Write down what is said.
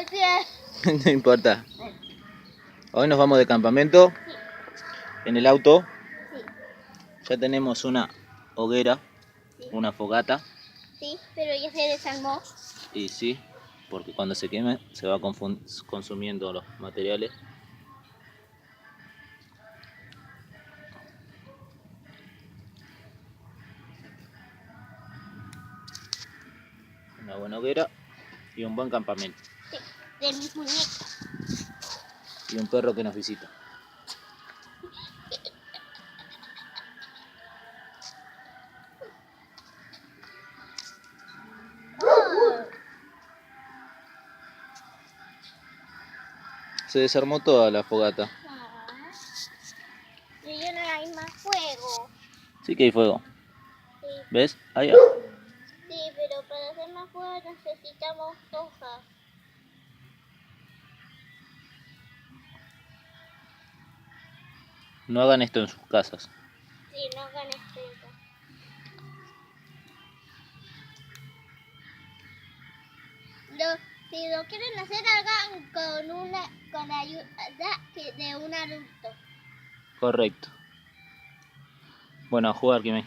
el pie. No importa. Hoy nos vamos de campamento. Sí. En el auto Sí. ya tenemos una hoguera, Sí. una fogata. Sí, pero ya se desarmó. Y sí, porque cuando se queme se va consumiendo los materiales. Una buena hoguera y un buen campamento. Sí, de mis muñecas. Y un perro que nos visita. Se desarmó toda la fogata. Y ya no hay más fuego. Sí que hay fuego. Sí. ¿Ves? Allá. Sí, pero para hacer más fuego necesitamos hojas. No hagan esto en sus casas. Sí, no hagan esto. Si lo quieren hacer, hagan con ayuda de un adulto. Correcto. Bueno, a jugar, Kimi.